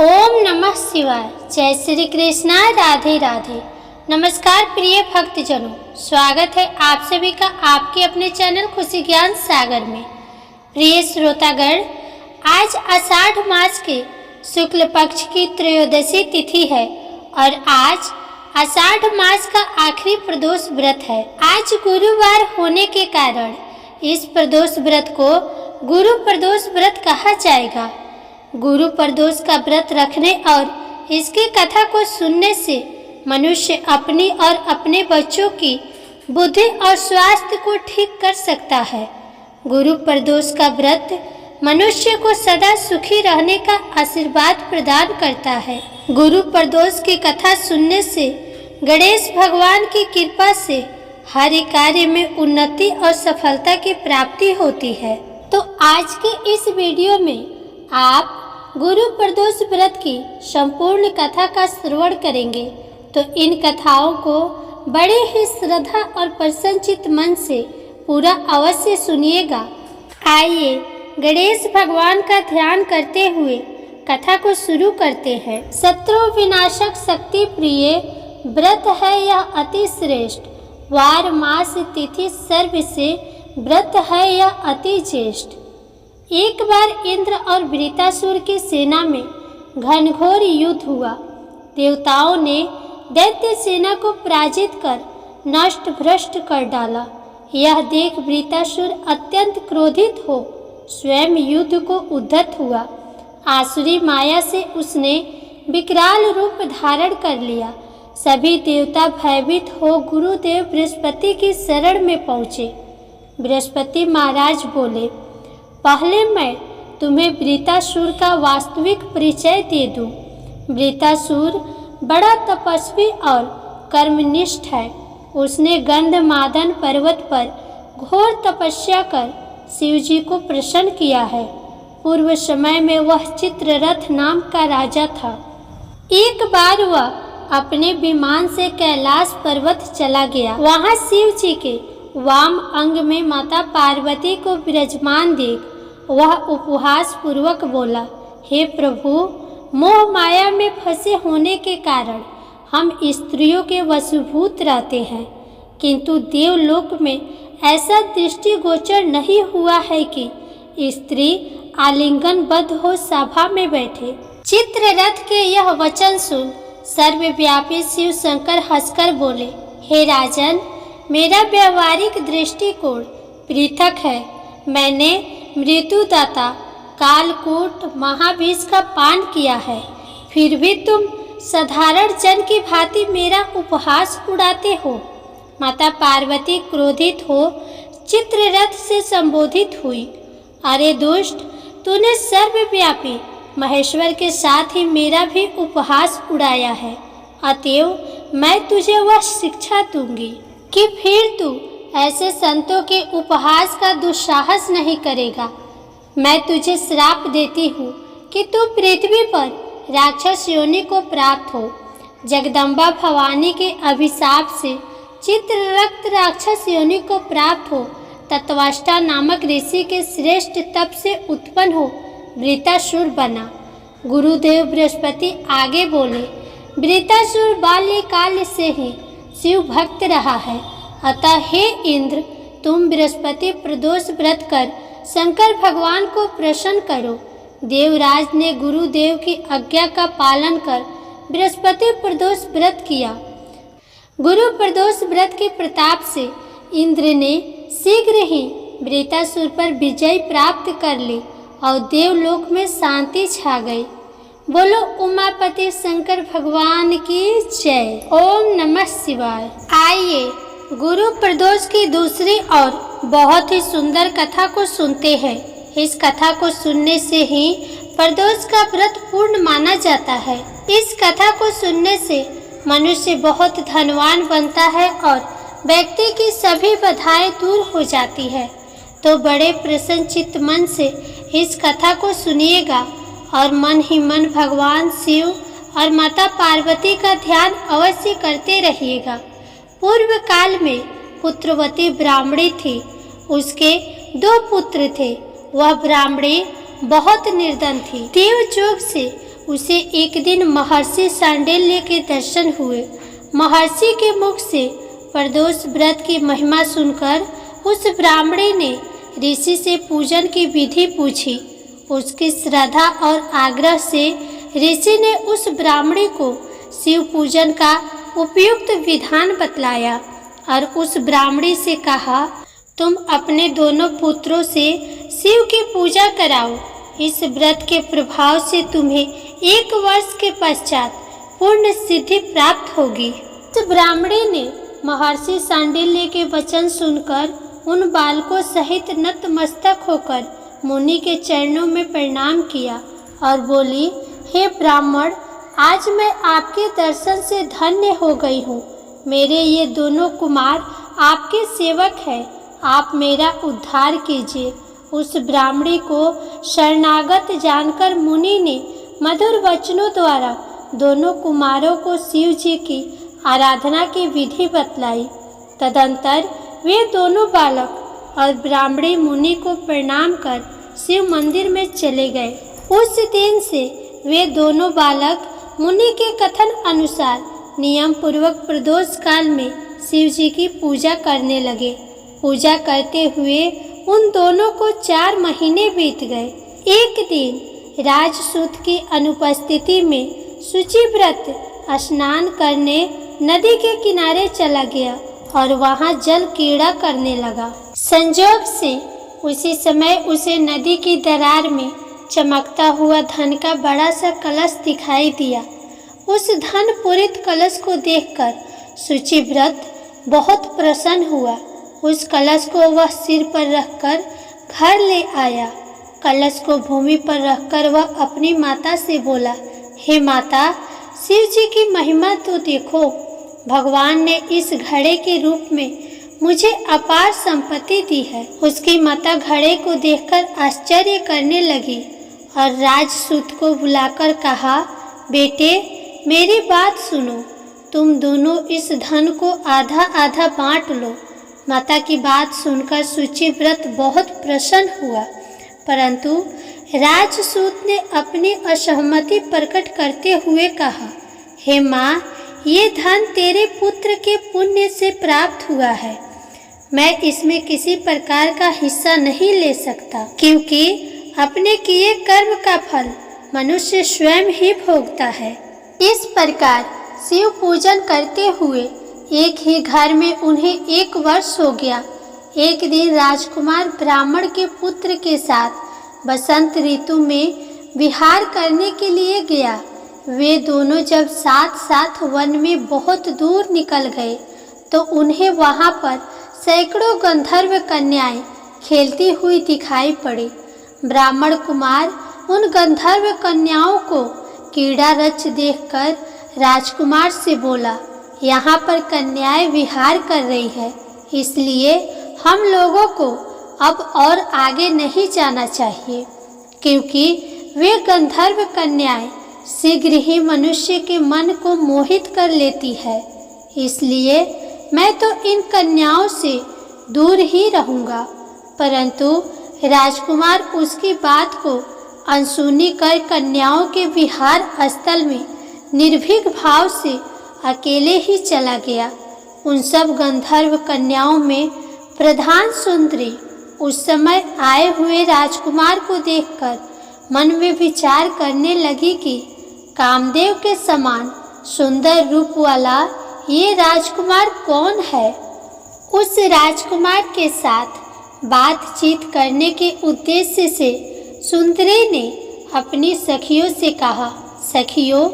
ओम नमः शिवाय। जय श्री कृष्णा। राधे राधे। नमस्कार प्रिय भक्तजनों, स्वागत है आप सभी का आपके अपने चैनल खुशी ज्ञान सागर में। प्रिय श्रोतागण, आज आषाढ़ मास के शुक्ल पक्ष की त्रयोदशी तिथि है और आज आषाढ़ मास का आखिरी प्रदोष व्रत है। आज गुरुवार होने के कारण इस प्रदोष व्रत को गुरु प्रदोष व्रत कहा जाएगा। गुरु प्रदोष का व्रत रखने और इसकी कथा को सुनने से मनुष्य अपनी और अपने बच्चों की बुद्धि और स्वास्थ्य को ठीक कर सकता है। गुरु प्रदोष का व्रत मनुष्य को सदा सुखी रहने का आशीर्वाद प्रदान करता है। गुरु प्रदोष की कथा सुनने से गणेश भगवान की कृपा से हर कार्य में उन्नति और सफलता की प्राप्ति होती है। तो आज के इस वीडियो में आप गुरु प्रदोष व्रत की संपूर्ण कथा का श्रवण करेंगे, तो इन कथाओं को बड़े ही श्रद्धा और प्रसन्नचित्त मन से पूरा अवश्य सुनिएगा। आइए गणेश भगवान का ध्यान करते हुए कथा को शुरू करते हैं। शत्रु विनाशक शक्ति प्रिय व्रत है यह अति श्रेष्ठ, वार मास तिथि सर्व से व्रत है यह अति ज्येष्ठ। एक बार इंद्र और वृत्तासुर की सेना में घनघोर युद्ध हुआ। देवताओं ने दैत्य सेना को पराजित कर नष्ट भ्रष्ट कर डाला। यह देख वृत्तासुर अत्यंत क्रोधित हो स्वयं युद्ध को उद्धत हुआ। आसुरी माया से उसने विकराल रूप धारण कर लिया। सभी देवता भयभीत हो गुरुदेव बृहस्पति की शरण में पहुँचे। बृहस्पति महाराज बोले, पहले मैं तुम्हें वृत्तासुर का वास्तविक परिचय दे दूं। वृत्तासुर बड़ा तपस्वी और कर्मनिष्ठ है। उसने गंधमादन पर्वत पर घोर तपस्या कर शिव जी को प्रसन्न किया है। पूर्व समय में वह चित्ररथ नाम का राजा था। एक बार वह अपने विमान से कैलाश पर्वत चला गया। वहां शिव जी के वाम अंग में माता पार्वती को विराजमान देख वह उपहास पूर्वक बोला, हे प्रभु, मोह माया में फंसे होने के कारण हम स्त्रियों के वशीभूत रहते हैं, किंतु देवलोक में ऐसा दृष्टिगोचर नहीं हुआ है कि स्त्री आलिंगनबद्ध हो सभा में बैठे। चित्ररथ के यह वचन सुन सर्वव्यापी शिव शंकर हंसकर बोले, हे राजन, मेरा व्यवहारिक दृष्टिकोण पृथक है। मैंने मृत्युदाता कालकूट महाविष का पान किया है, फिर भी तुम साधारण जन की भांति मेरा उपहास उड़ाते हो। माता पार्वती क्रोधित हो चित्ररथ से संबोधित हुई, अरे दुष्ट, तूने सर्वव्यापी महेश्वर के साथ ही मेरा भी उपहास उड़ाया है। अतएव मैं तुझे वह शिक्षा दूंगी कि फिर तू ऐसे संतों के उपहास का दुस्साहस नहीं करेगा। मैं तुझे श्राप देती हूँ कि तू पृथ्वी पर राक्षस योनि को प्राप्त हो। जगदम्बा भवानी के अभिशाप से चित्ररथ राक्षस योनि को प्राप्त हो। तत्वाष्टा नामक ऋषि के श्रेष्ठ तप से उत्पन्न हो वृत्तासुर बना। गुरुदेव बृहस्पति आगे बोले, वृत्तासुर बाल्यकाल से ही शिव भक्त रहा है, अतः हे इंद्र, तुम बृहस्पति प्रदोष व्रत कर शंकर भगवान को प्रसन्न करो। देवराज ने गुरुदेव की आज्ञा का पालन कर बृहस्पति प्रदोष व्रत किया। गुरु प्रदोष व्रत के प्रताप से इंद्र ने शीघ्र ही वृत्तासुर पर विजय प्राप्त कर ली और देवलोक में शांति छा गई। बोलो उमापति शंकर भगवान की जय। ओम नमः शिवाय। आइए गुरु प्रदोष की दूसरी और बहुत ही सुंदर कथा को सुनते हैं। इस कथा को सुनने से ही प्रदोष का व्रत पूर्ण माना जाता है। इस कथा को सुनने से मनुष्य बहुत धनवान बनता है और व्यक्ति की सभी बाधाएं दूर हो जाती है। तो बड़े प्रसन्नचित्त मन से इस कथा को सुनिएगा और मन ही मन भगवान शिव और माता पार्वती का ध्यान अवश्य करते रहिएगा। पूर्व काल में पुत्रवती ब्राह्मणी थी। उसके 2 पुत्र थे। वह ब्राह्मणी बहुत निर्धन थी। देवयोग से उसे एक दिन महर्षि सांडिल्य के दर्शन हुए। महर्षि के मुख से प्रदोष व्रत की महिमा सुनकर उस ब्राह्मणी ने ऋषि से पूजन की विधि पूछी। उसकी श्रद्धा और आग्रह से ऋषि ने उस ब्राह्मणी को शिव पूजन का उपयुक्त विधान बतलाया और उस ब्राह्मणी से कहा, तुम अपने दोनों पुत्रों से शिव की पूजा कराओ। इस व्रत के प्रभाव से तुम्हें 1 वर्ष के पश्चात पूर्ण सिद्धि प्राप्त होगी। उस ब्राह्मणी ने महर्षि सांडिल्य के वचन सुनकर उन बालकों सहित नतमस्तक होकर मुनि के चरणों में प्रणाम किया और बोली, हे ब्राह्मण, आज मैं आपके दर्शन से धन्य हो गई हूँ। मेरे ये दोनों कुमार आपके सेवक हैं, आप मेरा उद्धार कीजिए। उस ब्राह्मणी को शरणागत जानकर मुनि ने मधुर वचनों द्वारा दोनों कुमारों को शिव जी की आराधना की विधि बतलाई। तदंतर वे दोनों बालक और ब्राह्मणी मुनि को प्रणाम कर शिव मंदिर में चले गए। उस दिन से वे दोनों बालक मुनि के कथन अनुसार नियम पूर्वक प्रदोष काल में शिव जी की पूजा करने लगे। पूजा करते हुए उन दोनों को 4 महीने बीत गए। एक दिन राजसूत की अनुपस्थिति में शुचिव्रत स्नान करने नदी के किनारे चला गया और वहां जल कीड़ा करने लगा। संजोग से उसी समय उसे नदी की दरार में चमकता हुआ धन का बड़ा सा कलश दिखाई दिया। उस धन पूरित कलश को देखकर शुचिव्रत बहुत प्रसन्न हुआ। उस कलश को वह सिर पर रखकर घर ले आया। कलश को भूमि पर रखकर वह अपनी माता से बोला, हे माता, शिव जी की महिमा तो देखो। भगवान ने इस घड़े के रूप में मुझे अपार संपत्ति दी है। उसकी माता घड़े को देखकर आश्चर्य करने लगी और राजसूत को बुलाकर कहा, बेटे, मेरी बात सुनो। तुम दोनों इस धन को आधा आधा बांट लो। माता की बात सुनकर शुचिव्रत बहुत प्रसन्न हुआ, परंतु राजसूत ने अपनी असहमति प्रकट करते हुए कहा, हे माँ, ये धन तेरे पुत्र के पुण्य से प्राप्त हुआ है। मैं इसमें किसी प्रकार का हिस्सा नहीं ले सकता, क्योंकि अपने किए कर्म का फल मनुष्य स्वयं ही भोगता है। इस प्रकार शिव पूजन करते हुए एक ही घर में उन्हें 1 वर्ष हो गया। एक दिन राजकुमार ब्राह्मण के पुत्र के साथ बसंत ऋतु में विहार करने के लिए गया। वे दोनों जब साथ साथ वन में बहुत दूर निकल गए तो उन्हें वहां पर सैकड़ों गंधर्व कन्याएं खेलती हुई दिखाई पड़ी। ब्राह्मण कुमार उन गंधर्व कन्याओं को कीड़ा रच देखकर राजकुमार से बोला, यहाँ पर कन्याएं विहार कर रही है, इसलिए हम लोगों को अब और आगे नहीं जाना चाहिए, क्योंकि वे गंधर्व कन्याएं शीघ्र ही मनुष्य के मन को मोहित कर लेती है। इसलिए मैं तो इन कन्याओं से दूर ही रहूँगा। परंतु राजकुमार उसकी बात को अनसुनी कर कन्याओं के विहार स्थल में निर्भीक भाव से अकेले ही चला गया। उन सब गंधर्व कन्याओं में प्रधान सुंदरी उस समय आए हुए राजकुमार को देखकर मन में विचार करने लगी कि कामदेव के समान सुंदर रूप वाला ये राजकुमार कौन है। उस राजकुमार के साथ बातचीत करने के उद्देश्य से सुंदरी ने अपनी सखियों से कहा, सखियों,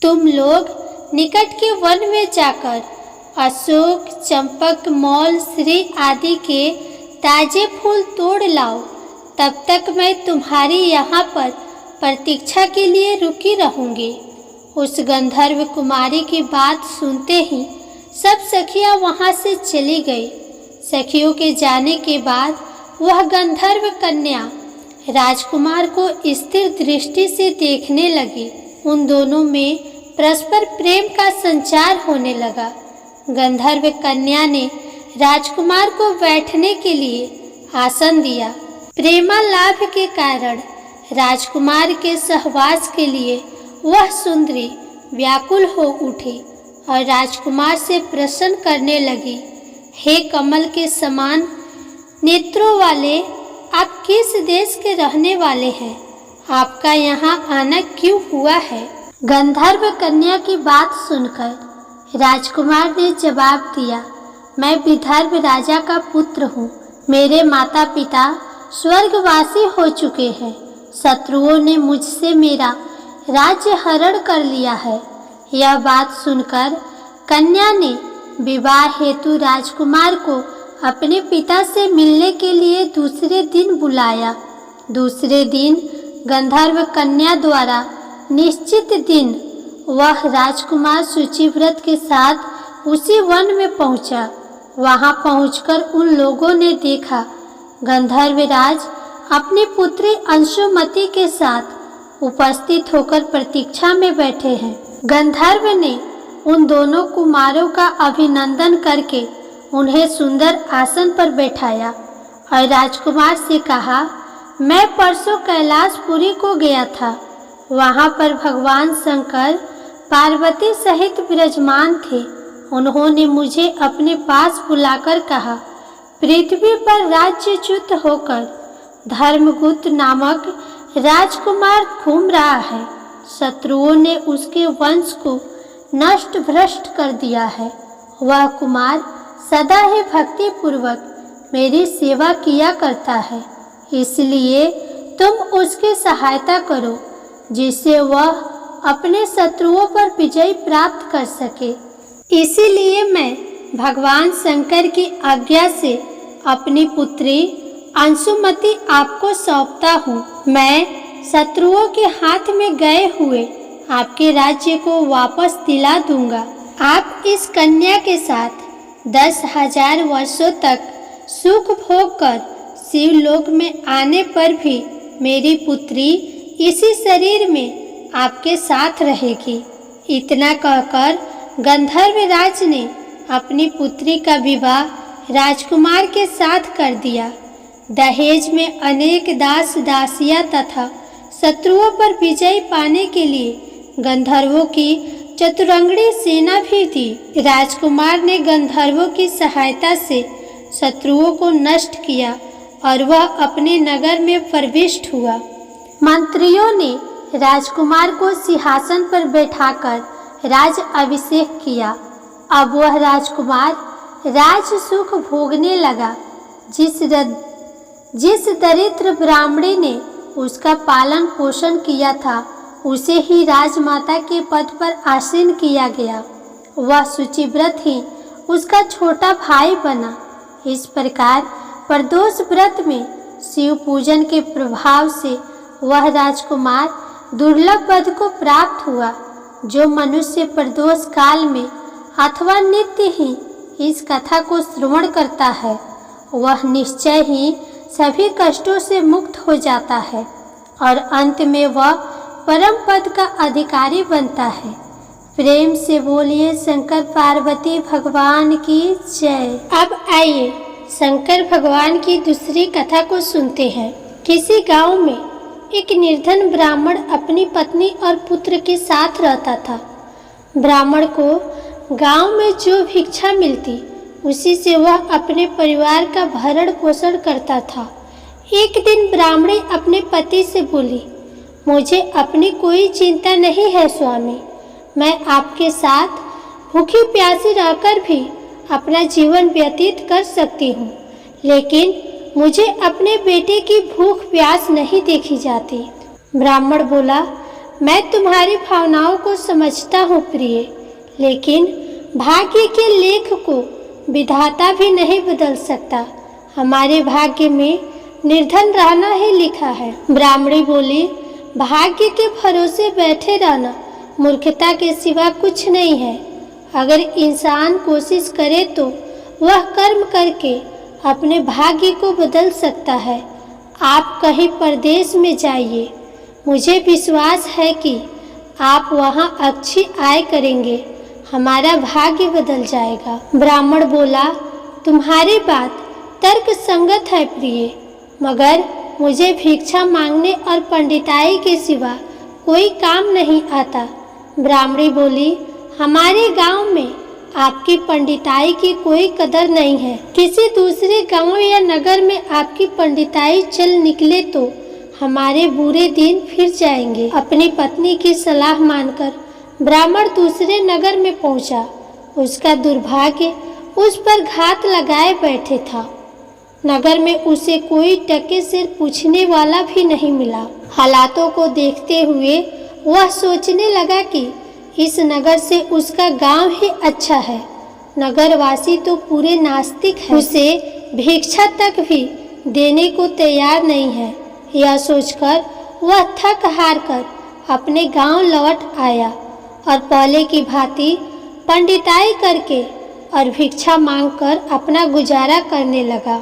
तुम लोग निकट के वन में जाकर अशोक, चंपक, मौल, श्री आदि के ताजे फूल तोड़ लाओ। तब तक मैं तुम्हारी यहाँ पर प्रतीक्षा के लिए रुकी रहूँगी। उस गंधर्व कुमारी की बात सुनते ही सब सखियाँ वहाँ से चली गई। सखियों के जाने के बाद वह गंधर्व कन्या राजकुमार को स्थिर दृष्टि से देखने लगी। उन दोनों में परस्पर प्रेम का संचार होने लगा। गंधर्व कन्या ने राजकुमार को बैठने के लिए आसन दिया। प्रेमालाभ के कारण राजकुमार के सहवास के लिए वह सुंदरी व्याकुल हो उठी और राजकुमार से प्रश्न करने लगी, हे कमल के समान नेत्रों वाले, आप किस देश के रहने वाले हैं? आपका यहाँ आना क्यों हुआ है? गंधर्व कन्या की बात सुनकर राजकुमार ने जवाब दिया, मैं विदर्भ राजा का पुत्र हूँ। मेरे माता पिता स्वर्गवासी हो चुके हैं। शत्रुओं ने मुझसे मेरा राज्य हरण कर लिया है। यह बात सुनकर कन्या ने विवाह हेतु राजकुमार को अपने पिता से मिलने के लिए दूसरे दिन बुलाया। दूसरे दिन गंधर्व कन्या द्वारा निश्चित दिन वह राजकुमार शुचिव्रत के साथ उसी वन में पहुंचा। वहां पहुंचकर उन लोगों ने देखा गंधर्वराज अपनी पुत्री अंशुमति के साथ उपस्थित होकर प्रतीक्षा में बैठे हैं। गंधर्व ने उन दोनों कुमारों का अभिनंदन करके उन्हें सुंदर आसन पर बैठाया और राजकुमार से कहा, मैं परसों कैलाशपुरी को गया था। वहां पर भगवान शंकर पार्वती सहित विराजमान थे। उन्होंने मुझे अपने पास बुलाकर कहा, पृथ्वी पर राज्यच्युत होकर धर्मगुप्त नामक राजकुमार घूम रहा है। शत्रुओं ने उसके वंश को नष्ट भ्रष्ट कर दिया है। वह कुमार सदा ही भक्ति पूर्वक मेरी सेवा किया करता है, इसलिए तुम उसकी सहायता करो जिससे वह अपने शत्रुओं पर विजय प्राप्त कर सके। इसीलिए मैं भगवान शंकर की आज्ञा से अपनी पुत्री अंशुमति आपको सौंपता हूँ। मैं शत्रुओं के हाथ में गए हुए आपके राज्य को वापस दिला दूंगा। आप इस कन्या के साथ 10,000 वर्षों तक सुख भोग कर शिवलोक में आने पर भी मेरी पुत्री इसी शरीर में आपके साथ रहेगी। इतना कहकर गंधर्वराज ने अपनी पुत्री का विवाह राजकुमार के साथ कर दिया। दहेज में अनेक दास दासियां तथा शत्रुओं पर विजय पाने के लिए गंधर्वों की चतुरंगड़ी सेना भी दी। राजकुमार ने गंधर्वों की सहायता से शत्रुओं को नष्ट किया और वह अपने नगर में प्रविष्ट हुआ। मंत्रियों ने राजकुमार को सिंहासन पर बैठाकर राज अभिषेक किया। अब वह राजकुमार राज सुख भोगने लगा। जिस दरिद्र ब्राह्मणी ने उसका पालन पोषण किया था उसे ही राजमाता के पद पर आसीन किया गया। वह शुचिव्रत ही उसका छोटा भाई बना। इस प्रकार प्रदोष व्रत में शिव पूजन के प्रभाव से वह राजकुमार दुर्लभ पद को प्राप्त हुआ। जो मनुष्य प्रदोष काल में अथवा नित्य ही इस कथा को श्रवण करता है वह निश्चय ही सभी कष्टों से मुक्त हो जाता है और अंत में वह परम पद का अधिकारी बनता है। प्रेम से बोलिए शंकर पार्वती भगवान की जय। अब आइए शंकर भगवान की दूसरी कथा को सुनते हैं। किसी गांव में एक निर्धन ब्राह्मण अपनी पत्नी और पुत्र के साथ रहता था। ब्राह्मण को गांव में जो भिक्षा मिलती उसी से वह अपने परिवार का भरण पोषण करता था। एक दिन ब्राह्मणी अपने पति से बोली, मुझे अपनी कोई चिंता नहीं है स्वामी, मैं आपके साथ भूखी प्यासी रहकर भी अपना जीवन व्यतीत कर सकती हूँ, लेकिन मुझे अपने बेटे की भूख प्यास नहीं देखी जाती। ब्राह्मण बोला, मैं तुम्हारी भावनाओं को समझता हूँ प्रिय, लेकिन भाग्य के लेख को विधाता भी नहीं बदल सकता। हमारे भाग्य में निर्धन रहना ही लिखा है। ब्राह्मणी बोली, भाग्य के भरोसे बैठे रहना मूर्खता के सिवा कुछ नहीं है। अगर इंसान कोशिश करे तो वह कर्म करके अपने भाग्य को बदल सकता है। आप कहीं परदेश में जाइए, मुझे विश्वास है कि आप वहाँ अच्छी आय करेंगे, हमारा भाग्य बदल जाएगा। ब्राह्मण बोला, तुम्हारी बात तर्क संगत है प्रिय, मगर मुझे भिक्षा मांगने और पंडिताई के सिवा कोई काम नहीं आता। ब्राह्मणी बोली, हमारे गांव में आपकी पंडिताई की कोई कदर नहीं है। किसी दूसरे गांव या नगर में आपकी पंडिताई चल निकले तो हमारे बुरे दिन फिर जाएंगे। अपनी पत्नी की सलाह मानकर ब्राह्मण दूसरे नगर में पहुंचा। उसका दुर्भाग्य उस पर घात लगाए बैठे था। नगर में उसे कोई टके सिर पूछने वाला भी नहीं मिला। हालातों को देखते हुए वह सोचने लगा कि इस नगर से उसका गांव ही अच्छा है। नगरवासी तो पूरे नास्तिक हैं। उसे भिक्षा तक भी देने को तैयार नहीं है। यह सोचकर वह थक हार कर अपने गांव लौट आया और पहले की भांति पंडिताई करके और भिक्षा मांगकर अपना गुजारा करने लगा।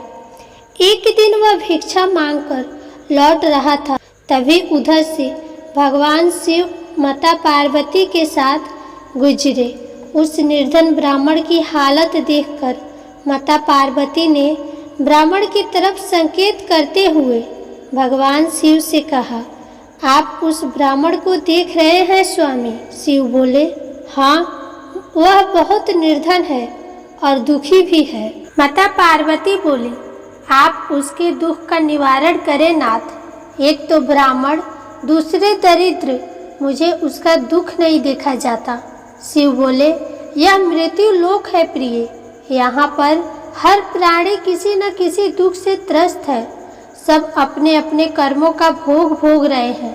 एक दिन वह भिक्षा मांगकर लौट रहा था, तभी उधर से भगवान शिव माता पार्वती के साथ गुजरे। उस निर्धन ब्राह्मण की हालत देखकर माता पार्वती ने ब्राह्मण की तरफ संकेत करते हुए भगवान शिव से कहा, आप उस ब्राह्मण को देख रहे हैं स्वामी? शिव बोले, हाँ, वह बहुत निर्धन है और दुखी भी है। माता पार्वती बोली, आप उसके दुख का निवारण करें नाथ। एक तो ब्राह्मण, दूसरे दरिद्र, मुझे उसका दुख नहीं देखा जाता। शिव बोले, यह मृत्यु लोक है प्रिय। यहाँ पर हर प्राणी किसी न किसी दुख से त्रस्त है। सब अपने अपने कर्मों का भोग भोग रहे हैं।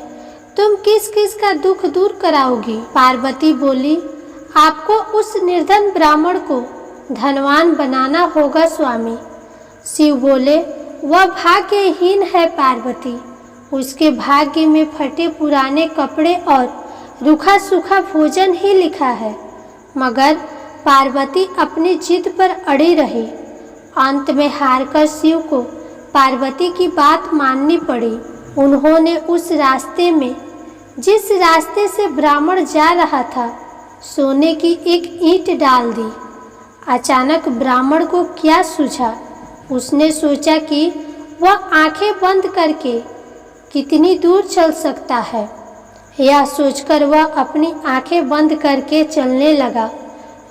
तुम किस किस का दुख दूर कराओगी? पार्वती बोली, आपको उस निर्धन ब्राह्मण को धनवान बनाना होगा स्वामी। शिव बोले, वह भाग्यहीन है पार्वती। उसके भाग्य में फटे पुराने कपड़े और रूखा सूखा भोजन ही लिखा है। मगर पार्वती अपनी जिद पर अड़ी रही। अंत में हारकर शिव को पार्वती की बात माननी पड़ी। उन्होंने उस रास्ते में, जिस रास्ते से ब्राह्मण जा रहा था, सोने की एक ईंट डाल दी। अचानक ब्राह्मण को क्या सूझा? उसने सोचा कि वह आंखें बंद करके कितनी दूर चल सकता है। यह सोचकर वह अपनी आंखें बंद करके चलने लगा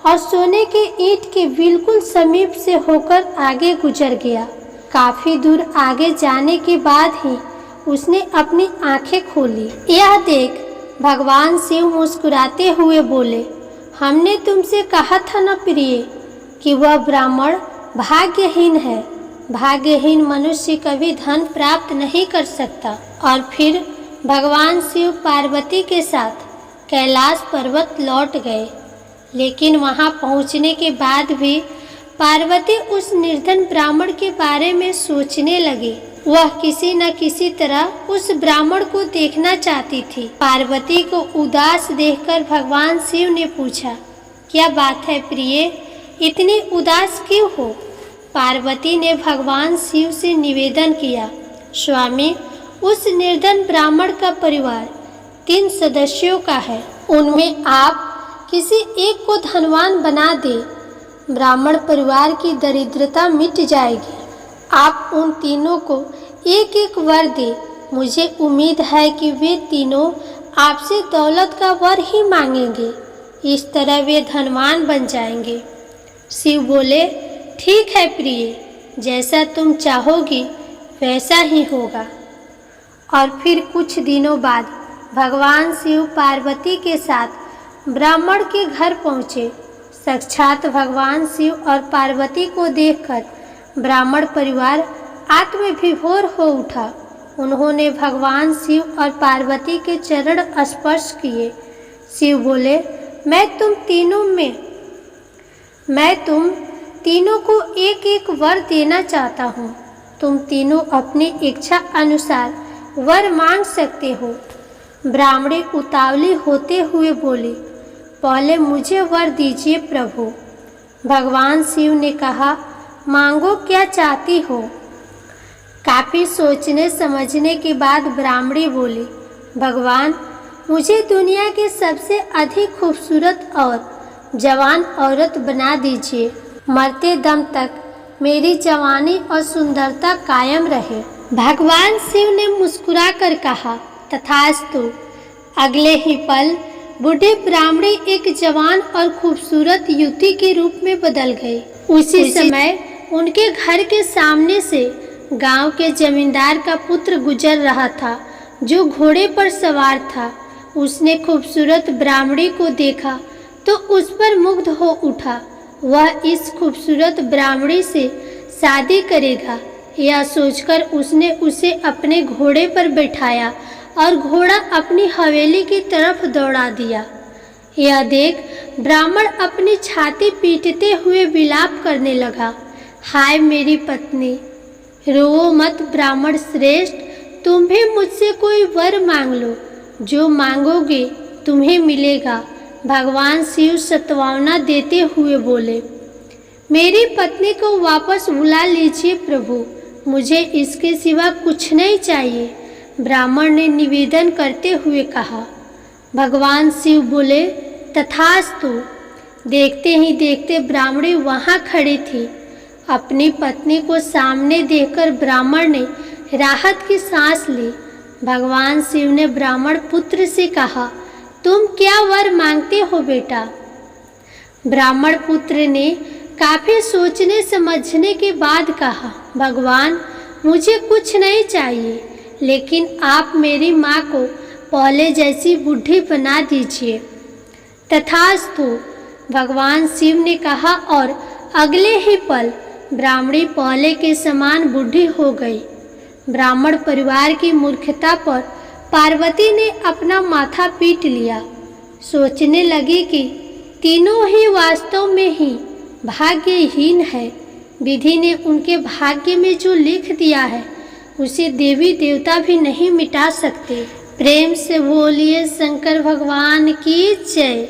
और सोने के ईंट के बिल्कुल समीप से होकर आगे गुजर गया। काफी दूर आगे जाने के बाद ही उसने अपनी आंखें खोली। यह देख भगवान शिव मुस्कुराते हुए बोले, हमने तुमसे कहा था न प्रिय कि वह ब्राह्मण भाग्यहीन है। भाग्यहीन मनुष्य कभी धन प्राप्त नहीं कर सकता। और फिर भगवान शिव पार्वती के साथ कैलाश पर्वत लौट गए। लेकिन वहां पहुंचने के बाद भी पार्वती उस निर्धन ब्राह्मण के बारे में सोचने लगी। वह किसी न किसी तरह उस ब्राह्मण को देखना चाहती थी। पार्वती को उदास देखकर भगवान शिव ने पूछा, क्या बात है प्रिय, इतनी उदास क्यों हो? पार्वती ने भगवान शिव से निवेदन किया, स्वामी, उस निर्धन ब्राह्मण का परिवार 3 सदस्यों का है। उनमें आप किसी एक को धनवान बना दे, ब्राह्मण परिवार की दरिद्रता मिट जाएगी। आप उन तीनों को एक एक वर दे। मुझे उम्मीद है कि वे तीनों आपसे दौलत का वर ही मांगेंगे। इस तरह वे धनवान बन जाएंगे। शिव बोले, ठीक है प्रिय, जैसा तुम चाहोगी वैसा ही होगा। और फिर कुछ दिनों बाद भगवान शिव पार्वती के साथ ब्राह्मण के घर पहुँचे। साक्षात भगवान शिव और पार्वती को देखकर ब्राह्मण परिवार आत्मविभोर हो उठा। उन्होंने भगवान शिव और पार्वती के चरण स्पर्श किए। शिव बोले, मैं तुम तीनों को एक एक वर देना चाहता हूँ। तुम तीनों अपनी इच्छा अनुसार वर मांग सकते हो। ब्राह्मणी उतावली होते हुए बोली, पहले मुझे वर दीजिए प्रभु। भगवान शिव ने कहा, मांगो, क्या चाहती हो? काफी सोचने समझने के बाद ब्राह्मणी बोली, भगवान, मुझे दुनिया की सबसे अधिक खूबसूरत और जवान औरत बना दीजिए। मरते दम तक मेरी जवानी और सुंदरता कायम रहे। भगवान शिव ने मुस्कुराकर कहा, तथास्तु। अगले ही पल बूढ़ी ब्राह्मणी एक जवान और खूबसूरत युवती के रूप में बदल गई। उसी समय उनके घर के सामने से गांव के जमींदार का पुत्र गुजर रहा था, जो घोड़े पर सवार था। उसने खूबसूरत ब्राह्मणी को देखा तो उस पर मुग्ध हो उठा। वह इस खूबसूरत ब्राह्मणी से शादी करेगा, यह सोचकर उसने उसे अपने घोड़े पर बैठाया और घोड़ा अपनी हवेली की तरफ दौड़ा दिया। यह देख ब्राह्मण अपनी छाती पीटते हुए विलाप करने लगा, हाय मेरी पत्नी, रोओ मत ब्राह्मण श्रेष्ठ, तुम भी मुझसे कोई वर मांग लो, जो मांगोगे तुम्हें मिलेगा। भगवान शिव सत्वावना देते हुए बोले, मेरी पत्नी को वापस बुला लीजिए प्रभु, मुझे इसके सिवा कुछ नहीं चाहिए। ब्राह्मण ने निवेदन करते हुए कहा। भगवान शिव बोले, तथास्तु। देखते ही देखते ब्राह्मणी वहाँ खड़ी थी। अपनी पत्नी को सामने देखकर ब्राह्मण ने राहत की सांस ली। भगवान शिव ने ब्राह्मण पुत्र से कहा, तुम क्या वर मांगते हो बेटा? ब्राह्मण पुत्र ने काफी सोचने समझने के बाद कहा, भगवान मुझे कुछ नहीं चाहिए, लेकिन आप मेरी माँ को पहले जैसी बुढ़ी बना दीजिए। तथास्तु, भगवान शिव ने कहा और अगले ही पल ब्राह्मणी पहले के समान बुढ़ी हो गई। ब्राह्मण परिवार की मूर्खता पर पार्वती ने अपना माथा पीट लिया। सोचने लगी कि तीनों ही वास्तव में ही भाग्यहीन है। विधि ने उनके भाग्य में जो लिख दिया है उसे देवी देवता भी नहीं मिटा सकते। प्रेम से बोलिए शंकर भगवान की जय।